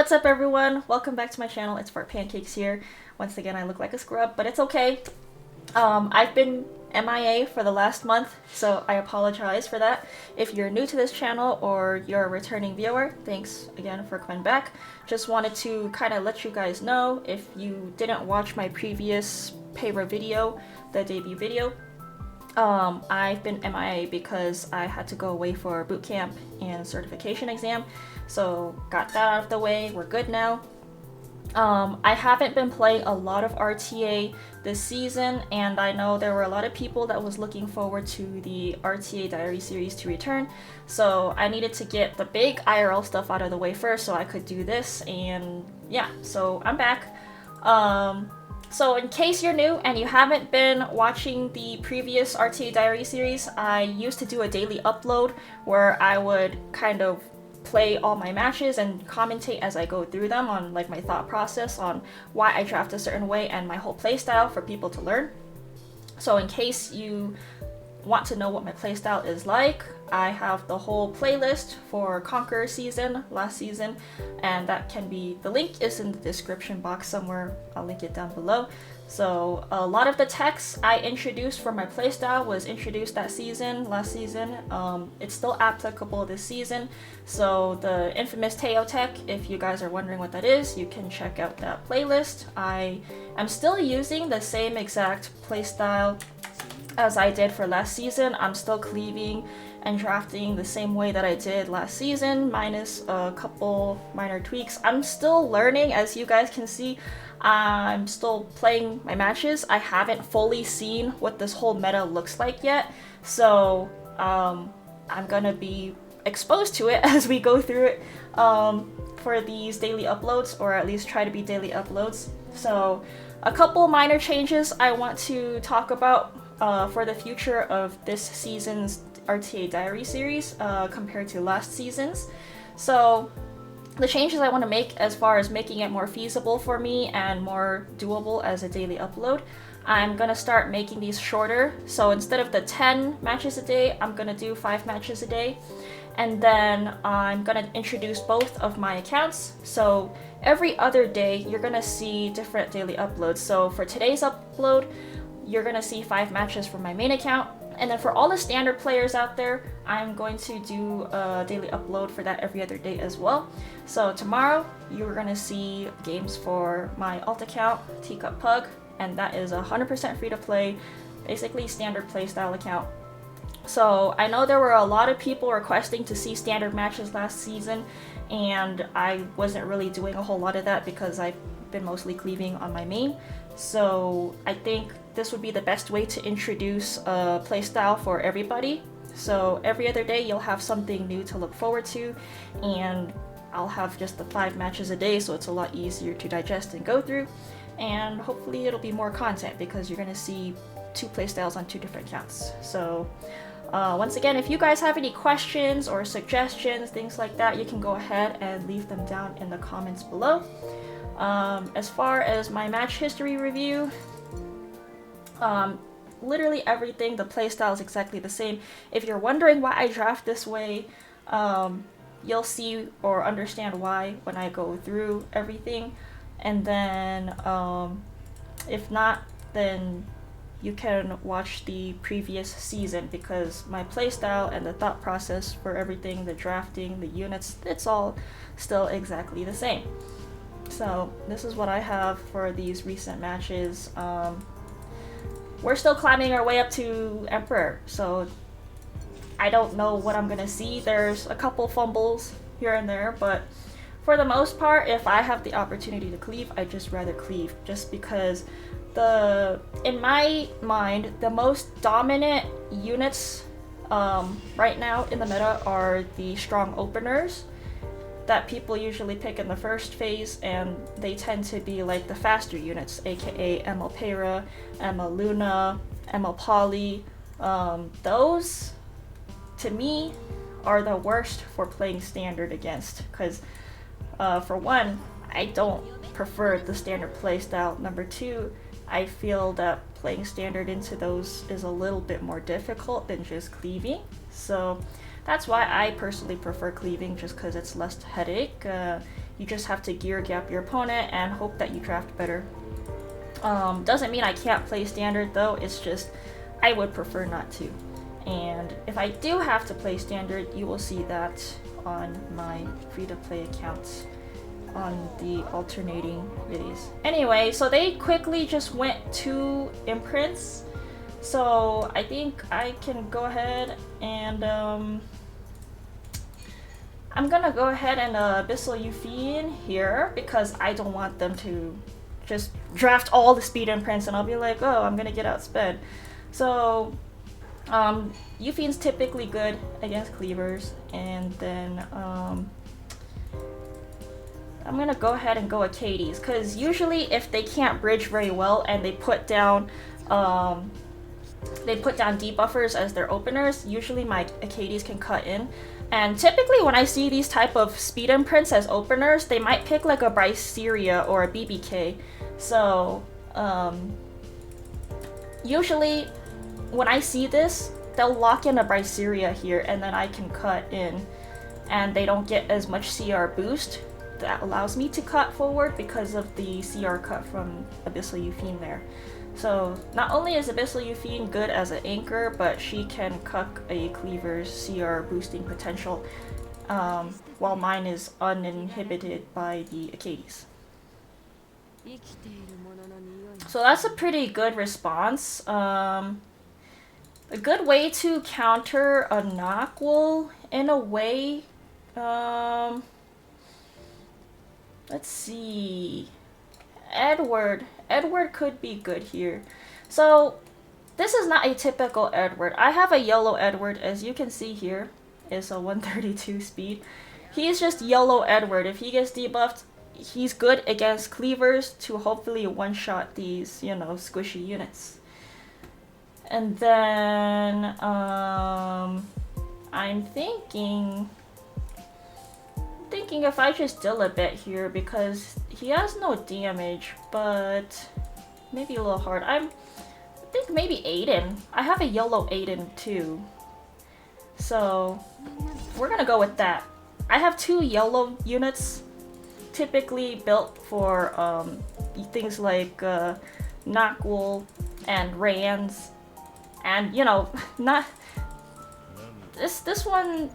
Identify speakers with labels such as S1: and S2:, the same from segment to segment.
S1: what's up everyone? Welcome back to my channel. It's Fart Pancakes here. Once again, I look like a scrub, but it's okay. I've been MIA for the last month, so I apologize for that. If you're new to this channel or you're a returning viewer, thanks again for coming back. Just wanted to kind of let you guys know, if you didn't watch my previous Payra video, the debut video, I've been MIA because I had to go away for boot camp and certification exam. So got that out of the way, we're good now. I haven't been playing a lot of RTA this season, and I know there were a lot of people that was looking forward to the RTA Diary series to return, so I needed to get the big IRL stuff out of the way first so I could do this, and yeah, so I'm back. So in case you're new and you haven't been watching the previous RTA Diary series, I used to do a daily upload where I would kind of play all my matches and commentate as I go through them on like my thought process on why I draft a certain way and my whole playstyle for people to learn. So in case you want to know what my playstyle is like, I have the whole playlist for Conqueror season, last season, and that can be, the link is in the description box somewhere, I'll link it down below. So a lot of the text I introduced for my playstyle was introduced that season, last season. It's still applicable this season. So the infamous Teo tech, if you guys are wondering what that is, you can check out that playlist. I am still using the same exact playstyle as I did for last season. I'm still cleaving and drafting the same way that I did last season, minus a couple minor tweaks. I'm still learning, as you guys can see. I'm still playing my matches. I haven't fully seen what this whole meta looks like yet, so I'm gonna be exposed to it as we go through it for these daily uploads, or at least try to be daily uploads. So a couple minor changes I want to talk about for the future of this season's RTA Diary series compared to last season's. So the changes I want to make as far as making it more feasible for me and more doable as a daily upload, I'm gonna start making these shorter. So instead of the 10 matches a day, I'm gonna do 5 matches a day. And then I'm gonna introduce both of my accounts. So every other day, you're gonna see different daily uploads. So for today's upload, you're gonna see 5 matches from my main account. And then for all the standard players out there, I'm going to do a daily upload for that every other day as well. So tomorrow, you're gonna see games for my alt account, Teacup Pug, and that is 100% free to play, basically standard playstyle account. So I know there were a lot of people requesting to see standard matches last season, and I wasn't really doing a whole lot of that because I've been mostly cleaving on my main. So I think this would be the best way to introduce a playstyle for everybody. So every other day you'll have something new to look forward to, and I'll have just the 5 matches a day, so it's a lot easier to digest and go through. And hopefully it'll be more content because you're gonna see 2 playstyles on 2 different accounts. So once again, if you guys have any questions or suggestions, things like that, you can go ahead and leave them down in the comments below. As far as my match history review, literally everything, the playstyle is exactly the same. If you're wondering why I draft this way, you'll see or understand why when I go through everything. And then if not, then you can watch the previous season, because my playstyle and the thought process for everything, the drafting, the units, it's all still exactly the same. So this is what I have for these recent matches. We're still climbing our way up to Emperor, so I don't know what I'm gonna see. There's a couple fumbles here and there, but for the most part, if I have the opportunity to cleave, I'd just rather cleave, just because in my mind, the most dominant units right now in the meta are the strong openers that people usually pick in the first phase, and they tend to be like the faster units, aka ML Payra, ML Luna, ML Poly. Those, to me, are the worst for playing standard against, because for one, I don't prefer the standard playstyle. Number 2, I feel that playing standard into those is a little bit more difficult than just cleaving. So that's why I personally prefer cleaving, just because it's less headache. You just have to gear gap your opponent and hope that you draft better. Doesn't mean I can't play standard though, it's just I would prefer not to. And if I do have to play standard, you will see that on my free-to-play accounts on the alternating videos. Anyway, so they quickly just went 2 imprints. So I think I can go ahead and I'm gonna go ahead and Abyssal Yuffie in here because I don't want them to just draft all the speed imprints and I'll be like, oh, I'm gonna get outsped. So Yuffie's typically good against cleavers, and then I'm gonna go ahead and go Acades, because usually if they can't bridge very well and they put down debuffers as their openers, usually my Acades can cut in. And typically when I see these type of speed imprints as openers, they might pick like a Bryceria or a BBK. So usually when I see this, they'll lock in a Bryceria here and then I can cut in, and they don't get as much CR boost. That allows me to cut forward because of the CR cut from Abyssal Yuffie there. So not only is Abyssal Yuffie good as an anchor, but she can cuck a cleaver's CR boosting potential, while mine is uninhibited by the Acades. So that's a pretty good response. A good way to counter a Knockwool in a way. Let's see. Edward could be good here. So this is not a typical Edward. I have a yellow Edward, as you can see here. Is a 132 speed. He's just yellow Edward. If he gets debuffed, he's good against cleavers to hopefully one-shot these, you know, squishy units. And then I'm thinking if I just deal a bit here, because he has no damage, but maybe a little hard. I think maybe Aiden. I have a yellow Aiden too. So we're gonna go with that. I have 2 yellow units typically built for things like Knockwool and Rands, and you know, not this one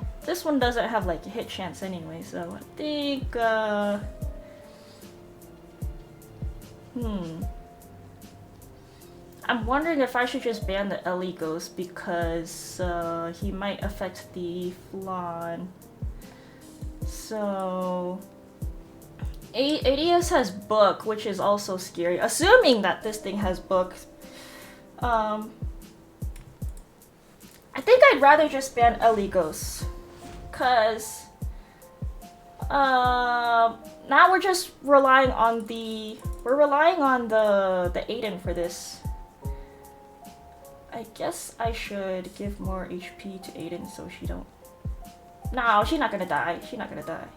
S1: doesn't have like a hit chance anyway, so I think I'm wondering if I should just ban the Ellie Ghost because he might affect the Flan. So ADS has Book, which is also scary, assuming that this thing has Book. I think I'd rather just ban Ellie Ghost, cause now we're just relying on the Aiden for this. I guess I should give more HP to Aiden so she don't. No, she's not gonna die. She's not gonna die.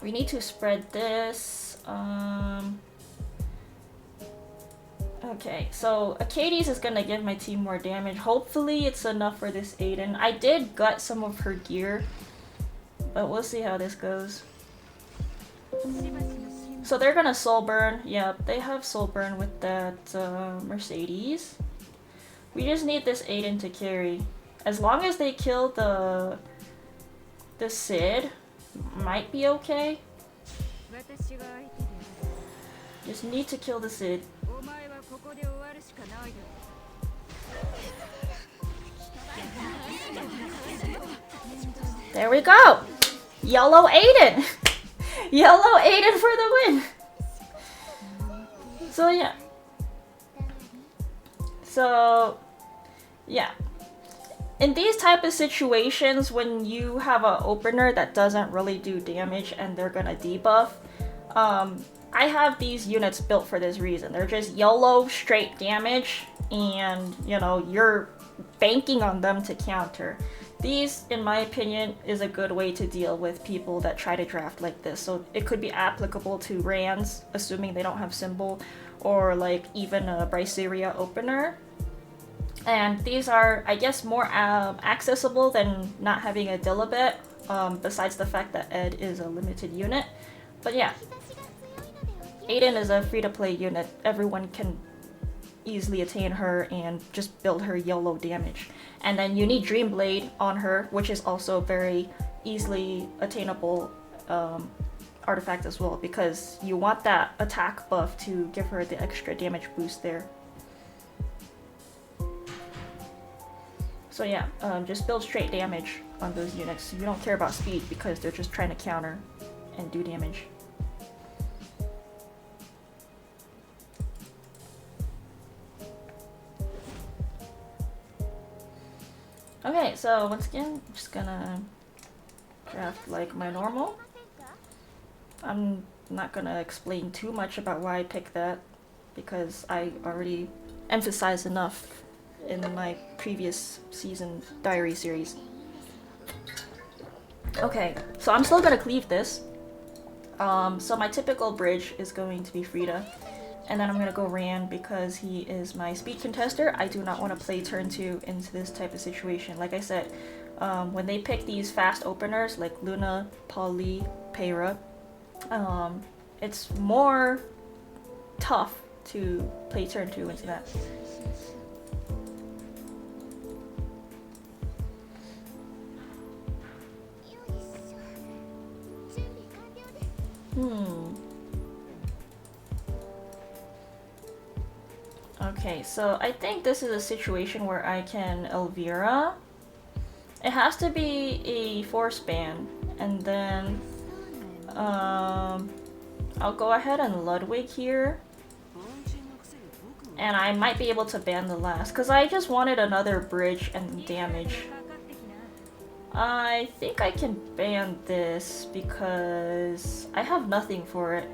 S1: We need to spread this. Okay, so Acades is gonna give my team more damage. Hopefully it's enough for this Aiden. I did gut some of her gear, but we'll see how this goes. So they're gonna soul burn. Yep, they have soul burn with that Mercedes. We just need this Aiden to carry. As long as they kill the Sid, might be okay. Just need to kill the Sid. There we go! Yellow Aiden! Yellow Aiden for the win! So yeah. So yeah. In these type of situations, when you have an opener that doesn't really do damage and they're gonna debuff, I have these units built for this reason. They're just yellow straight damage, and you know, you're banking on them to counter. These, in my opinion, is a good way to deal with people that try to draft like this. So it could be applicable to Rands, assuming they don't have symbol, or like even a Bryceria opener. And these are, I guess, more accessible than not having a Dilibet, besides the fact that Ed is a limited unit. But yeah, Aiden is a free-to-play unit. Everyone can easily attain her and just build her YOLO damage. And then you need Dreamblade on her, which is also very easily attainable artifact as well, because you want that attack buff to give her the extra damage boost there. So yeah, just build straight damage on those units. You don't care about speed because they're just trying to counter and do damage. Okay, so once again, I'm just gonna craft like my normal. I'm not gonna explain too much about why I picked that, because I already emphasized enough in my previous season diary series. Okay, so I'm still gonna cleave this. So my typical bridge is going to be Frida. And then I'm gonna go Rand because he is my speed contester. I do not want to play turn 2 into this type of situation. Like I said, when they pick these fast openers like Luna, Polly, Peyra, it's more tough to play turn 2 into that. Okay, so I think this is a situation where I can Elvira. It has to be a force ban, and then I'll go ahead and Ludwig here. And I might be able to ban the last, because I just wanted another bridge and damage. I think I can ban this because I have nothing for it.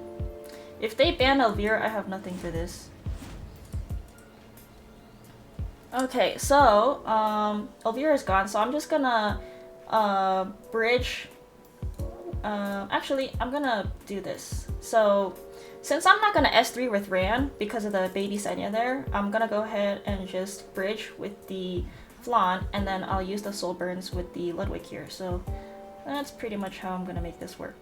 S1: If they ban Elvira, I have nothing for this. Okay, so Elvira's gone, so I'm just gonna bridge. Actually, I'm gonna do this. So since I'm not gonna S3 with Rand because of the baby Senya there, I'm gonna go ahead and just bridge with the Flan, and then I'll use the Soul Burns with the Ludwig here. So that's pretty much how I'm gonna make this work.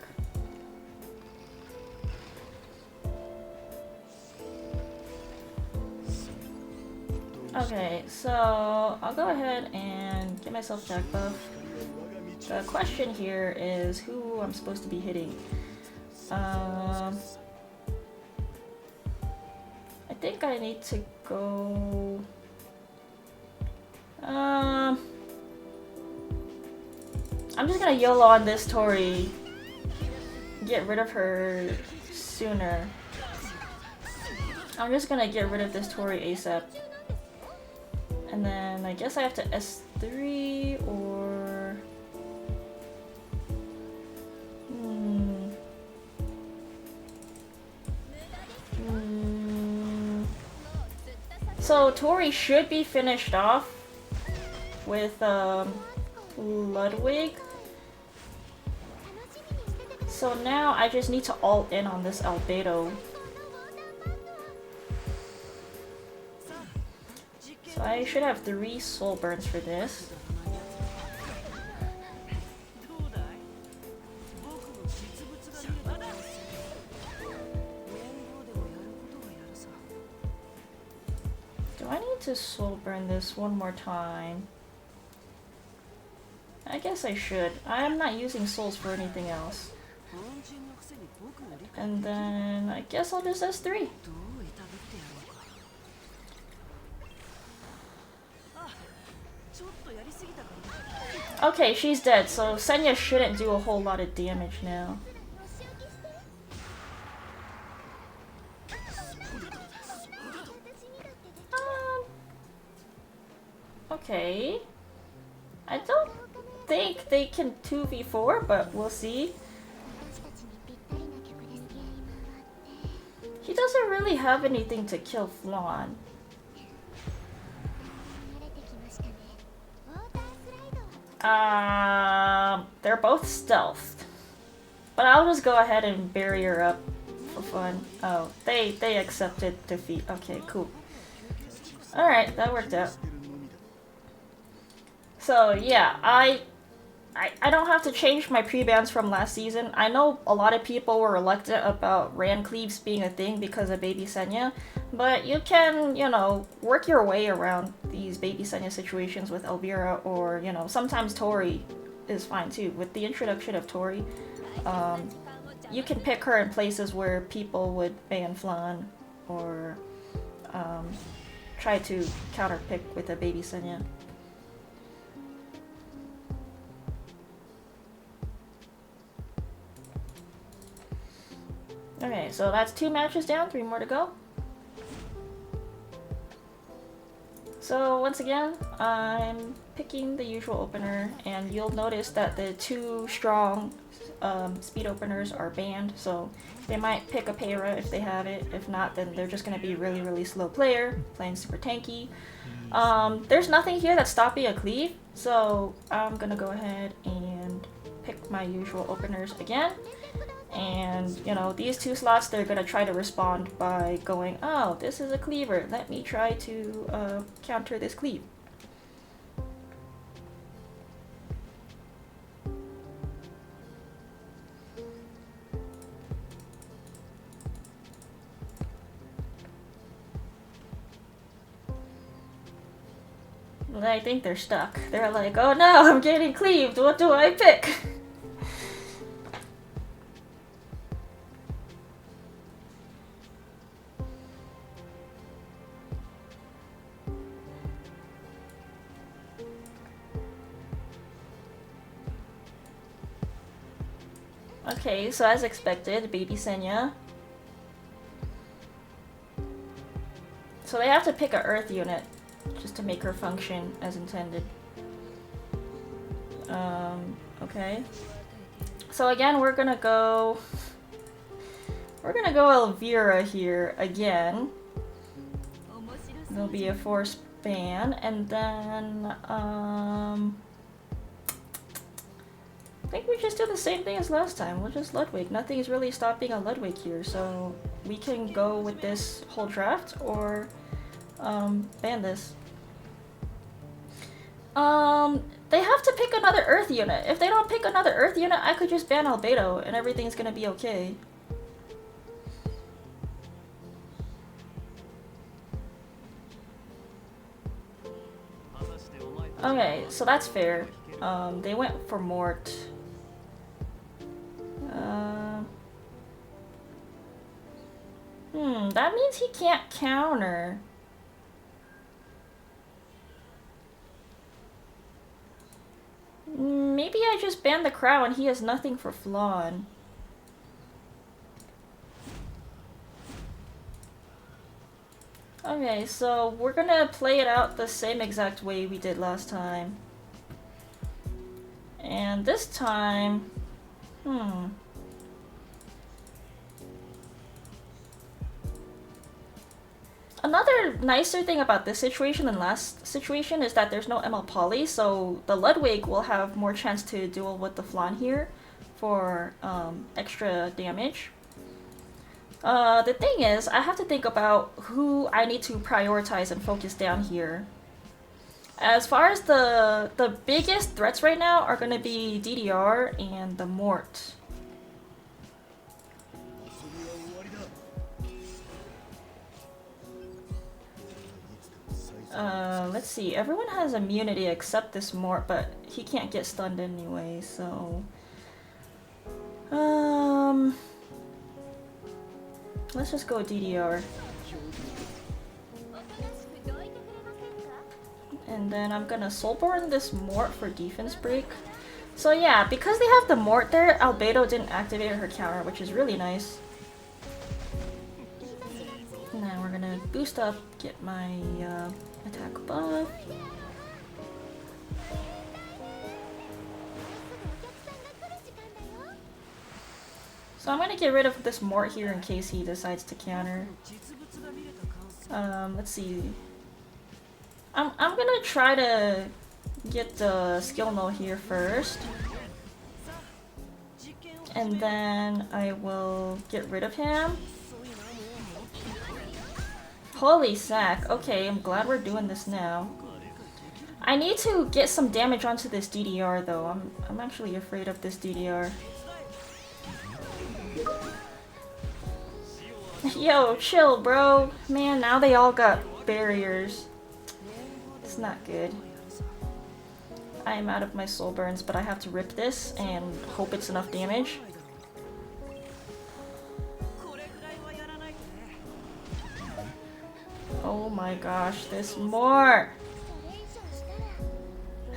S1: Okay, so I'll go ahead and get myself Jack buff. The question here is who I'm supposed to be hitting. I think I need to go... I'm just gonna YOLO on this Tori. Get rid of her sooner. I'm just gonna get rid of this Tori ASAP. And then I guess I have to S3 or... So Tori should be finished off with Ludwig. So now I just need to ult in on this Albedo. So I should have 3 soul burns for this. Do I need to soul burn this one more time? I guess I should. I'm not using souls for anything else. And then I guess I'll just S3. Okay, she's dead, so Senya shouldn't do a whole lot of damage now. Okay. I don't think they can 2v4, but we'll see. He doesn't really have anything to kill Flan. They're both stealthed. But I'll just go ahead and bury her up for fun. Oh, they accepted defeat. Okay, cool. Alright, that worked out. So yeah, I don't have to change my pre-bans from last season. I know a lot of people were reluctant about Ran Cleaves being a thing because of Baby Senya, but you can, you know, work your way around these Baby Senya situations with Elvira, or, you know, sometimes Tori is fine too. With the introduction of Tori, you can pick her in places where people would ban Flan or try to counter pick with a Baby Senya. Okay, so that's 2 matches down, 3 more to go. So once again, I'm picking the usual opener, and you'll notice that the 2 strong speed openers are banned, so they might pick a Payra if they have it. If not, then they're just going to be really slow player, playing super tanky. There's nothing here that's stopping a cleave, so I'm going to go ahead and pick my usual openers again. And, you know, these 2 slots, they're gonna try to respond by going, oh, this is a cleaver, let me try to counter this cleave. I think they're stuck. They're like, oh no, I'm getting cleaved, what do I pick? Okay, so as expected, Baby Senya. So they have to pick an Earth unit just to make her function as intended. Okay. So again, we're gonna go Elvira here again. There'll be a force ban, and then I think we just do the same thing as last time. We'll just Ludwig. Nothing is really stopping a Ludwig here, so we can go with this whole draft or ban this. They have to pick another Earth unit. If they don't pick another Earth unit, I could just ban Albedo and everything's gonna be okay. Okay, so that's fair. They went for Mort. That means he can't counter. Maybe I just ban the Crow and he has nothing for Flan. Okay, so we're gonna play it out the same exact way we did last time. And this time, Another nicer thing about this situation than last situation is that there's no ML Poly, so the Ludwig will have more chance to duel with the Flan here for extra damage. The thing is, I have to think about who I need to prioritize and focus down here. As far as the biggest threats right now are going to be DDR and the Mort. Let's see. Everyone has immunity except this Mort, but he can't get stunned anyway, so... let's just go DDR. And then I'm gonna Soulborn this Mort for defense break. So yeah, because they have the Mort there, Albedo didn't activate her counter, which is really nice. Now we're gonna boost up, get my attack buff. So I'm gonna get rid of this Mort here in case he decides to counter. Let's see. I'm gonna try to get the skill null here first. And then I will get rid of him. Holy sack. Okay, I'm glad we're doing this now. I need to get some damage onto this DDR though. I'm actually afraid of this DDR. Yo, chill, bro. Man, now they all got barriers. It's not good. I am out of my soul burns, but I have to rip this and hope it's enough damage. Oh my gosh, there's more!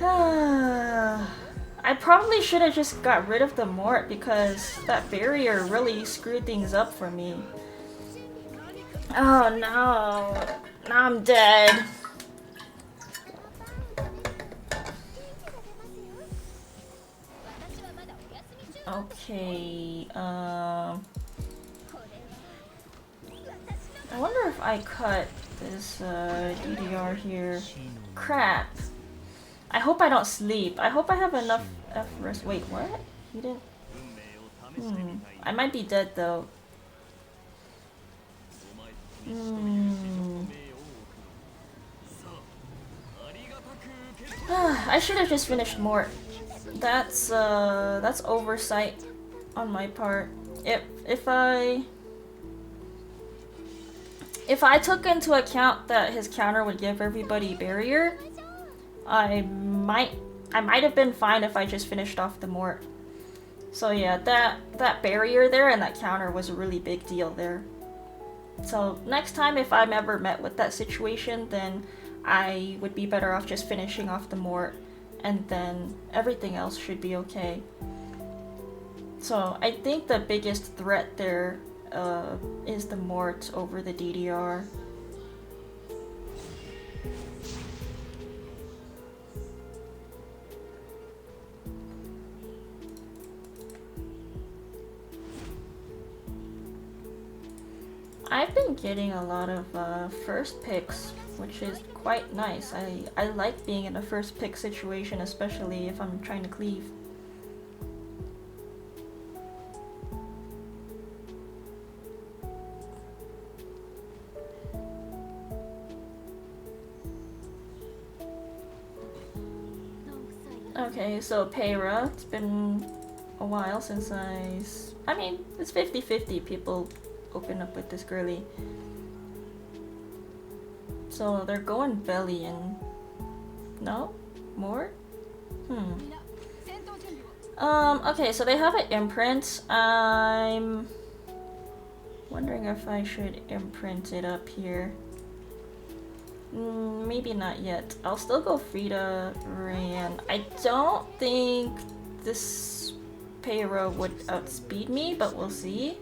S1: I probably should have just got rid of the mort because that barrier really screwed things up for me. Oh no, now I'm dead. Okay, I wonder if I cut this DDR here. Crap. I hope I don't sleep. I hope I have enough F rest. Wait, what? You didn't? I might be dead though. I should have just finished more. That's oversight on my part. If I took into account that his counter would give everybody barrier, I might have been fine if I just finished off the mort. So yeah, that barrier there and that counter was a really big deal there. So next time if I'm ever met with that situation, then I would be better off just finishing off the mort, and then everything else should be okay. So I think the biggest threat there is the mort over the DDR. I've been getting a lot of first picks, which is quite nice. I like being in a first pick situation, especially if I'm trying to cleave. Okay, so Peyra, it's been a while since I mean, it's 50-50 people open up with this girly. So they're going belly and... No? More? Okay, so they have an imprint. I'm wondering if I should imprint it up here. Maybe not yet. I'll still go Frida Ran. I don't think this Peyra would outspeed me, but we'll see.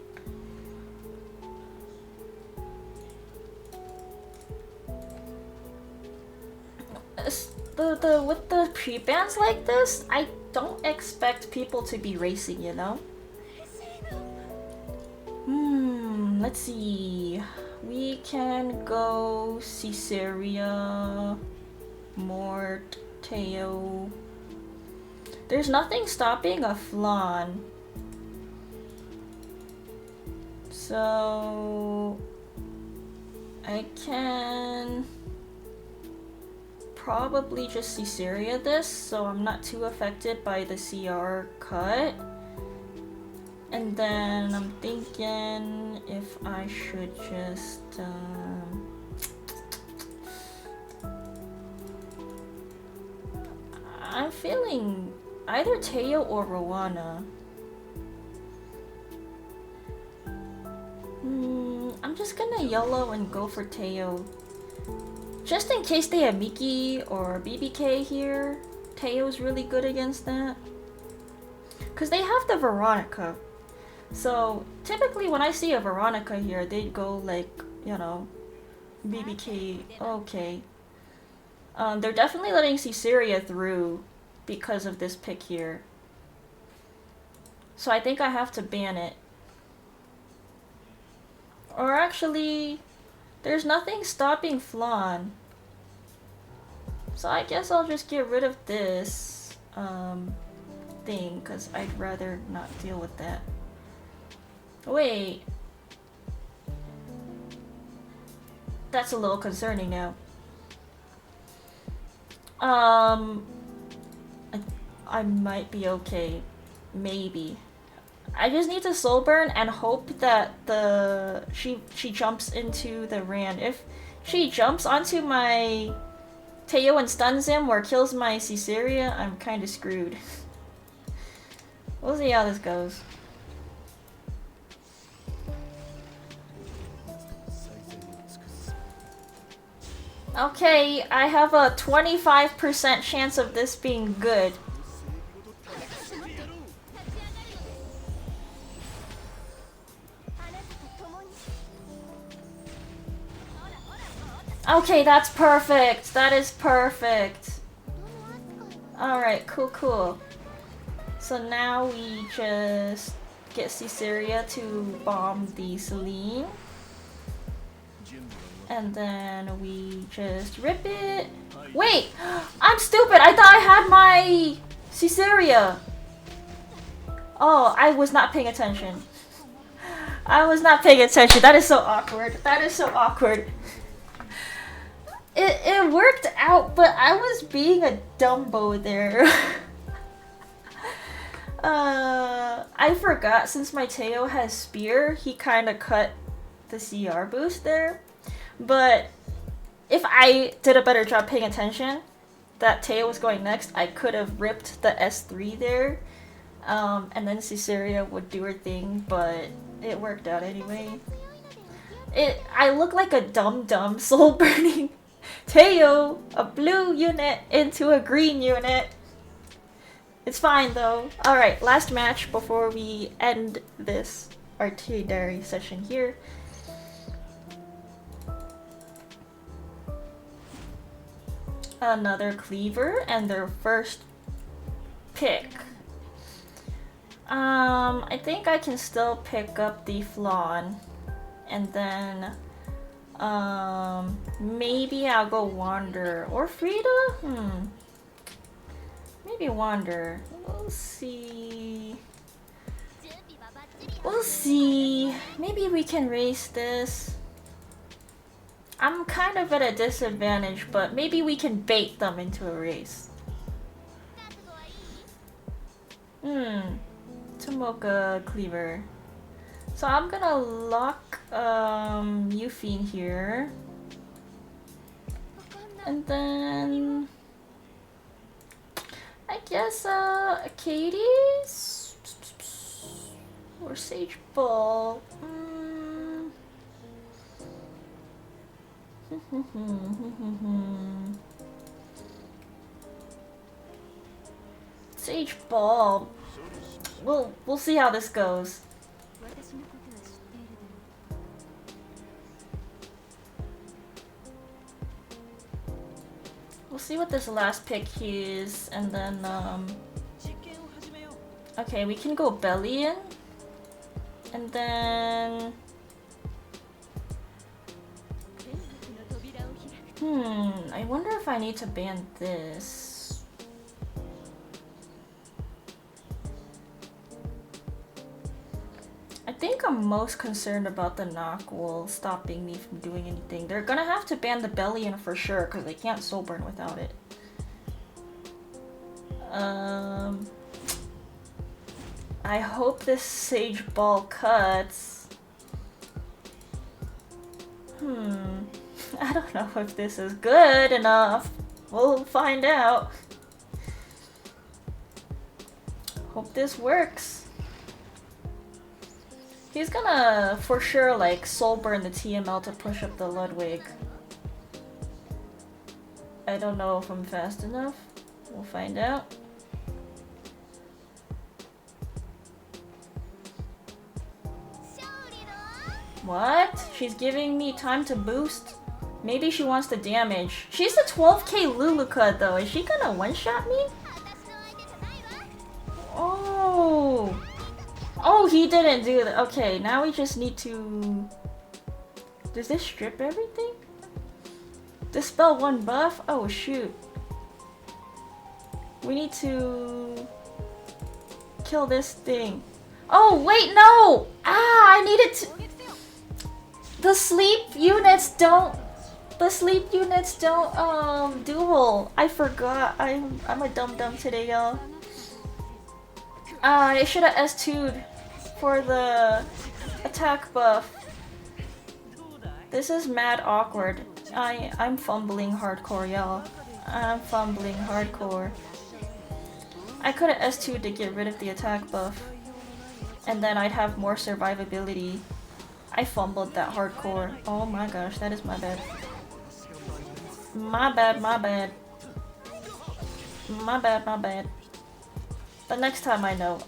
S1: With the pre-bans like this, I don't expect people to be racing, you know? Let's see. We can go Caesarea, Mort, Teo. There's nothing stopping a Flan. So I can probably just Caesarea this, so I'm not too affected by the CR cut. And then I'm thinking if I should just I'm feeling either Teo or Rowana. I'm just gonna yellow and go for Teo. Just in case they have Miki or BBK here, Teo's really good against that. Because they have the Veronica. So typically when I see a Veronica here, they'd go like, you know, BBK, okay. They're definitely letting Caesarea through because of this pick here. So I think I have to ban it. Or actually, there's nothing stopping Flan. So I guess I'll just get rid of this thing, because I'd rather not deal with that. Wait. That's a little concerning now. Um, I might be okay. Maybe. I just need to soul burn and hope that she jumps into the Rand. If she jumps onto my Teo and stuns him or kills my Caesarea, I'm kind of screwed. We'll see how this goes. Okay, I have a 25% chance of this being good. Okay, that's perfect. That is perfect. Alright, cool. So now we just get Caesarea to bomb the Celine. And then we just rip it. Wait! I'm stupid! I thought I had my Caesarea! Oh, I was not paying attention. I was not paying attention. That is so awkward. That is so awkward. It worked out, but I was being a Dumbo there. I forgot since my Teo has Spear, he kind of cut the CR boost there. But if I did a better job paying attention, that Teo was going next, I could have ripped the S3 there. And then Caesarea would do her thing, but it worked out anyway. I look like a dumb soul burning Teo, a blue unit into a green unit. It's fine though. Alright, last match before we end this RTA diary session here. Another cleaver and their first pick. I think I can still pick up the flawn, and then maybe I'll go wander or Frida. Maybe wander. We'll see. We'll see. Maybe we can race this. I'm kind of at a disadvantage, but maybe we can bait them into a race. Tomoka cleaver. So I'm gonna lock Yuffie here. And then I guess Katie's or Sage Ball. Sage Ball. We'll see how this goes. We'll see what this last pick is, and then okay, we can go belly in, and then I wonder if I need to ban this. I think I'm most concerned about the knock wall stopping me from doing anything. They're gonna have to ban the belly in for sure because they can't soul burn without it. I hope this Sage Ball cuts. I don't know if this is good enough. We'll find out. Hope this works. He's gonna for sure like soul burn the TML to push up the Ludwig. I don't know if I'm fast enough. We'll find out. What? She's giving me time to boost? Maybe she wants the damage. She's a 12k Luluka though. Is she gonna one-shot me? Oh! Oh, he didn't do that. Okay, now we just need to... Does this strip everything? Dispel one buff? Oh, shoot. We need to... kill this thing. Oh, wait, no! Ah, I needed to... The sleep units don't The sleep units don't duel. I forgot. I'm a dum-dum today, y'all. I should have S2'd for the attack buff. This is mad awkward. I'm fumbling hardcore, y'all. I'm fumbling hardcore. I could have S2'd to get rid of the attack buff. And then I'd have more survivability. I fumbled that hardcore. Oh my gosh, that is my bad. My bad, my bad. My bad, my bad. The next time I know.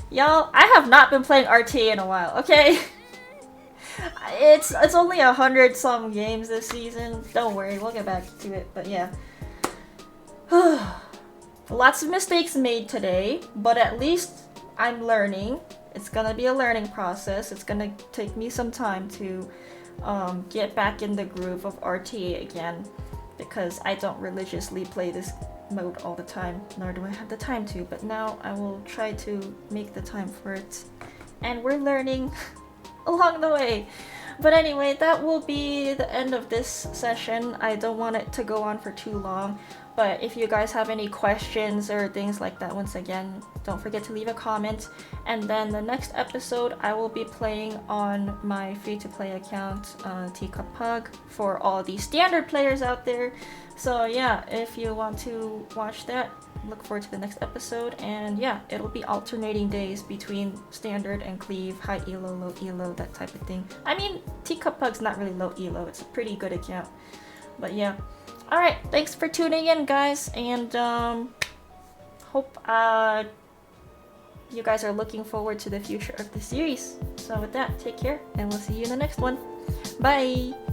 S1: Y'all, I have not been playing RTA in a while, okay? It's only 100-some games this season. Don't worry, we'll get back to it, but yeah. Lots of mistakes made today, but at least I'm learning. It's gonna be a learning process. It's gonna take me some time to get back in the groove of RTA again, because I don't religiously play this mode all the time, nor do I have the time to, but now I will try to make the time for it. And we're learning along the way. But anyway, that will be the end of this session. I don't want it to go on for too long, but if you guys have any questions or things like that, once again, don't forget to leave a comment. And then the next episode, I will be playing on my free-to-play account, Teacup Pug, for all the standard players out there. So yeah, if you want to watch that, look forward to the next episode. And yeah, it'll be alternating days between standard and cleave, high elo, low elo, that type of thing. I mean, Teacup Pug's not really low elo, it's a pretty good account. But yeah. Alright, thanks for tuning in, guys, and hope you guys are looking forward to the future of the series. So with that, take care, and we'll see you in the next one. Bye!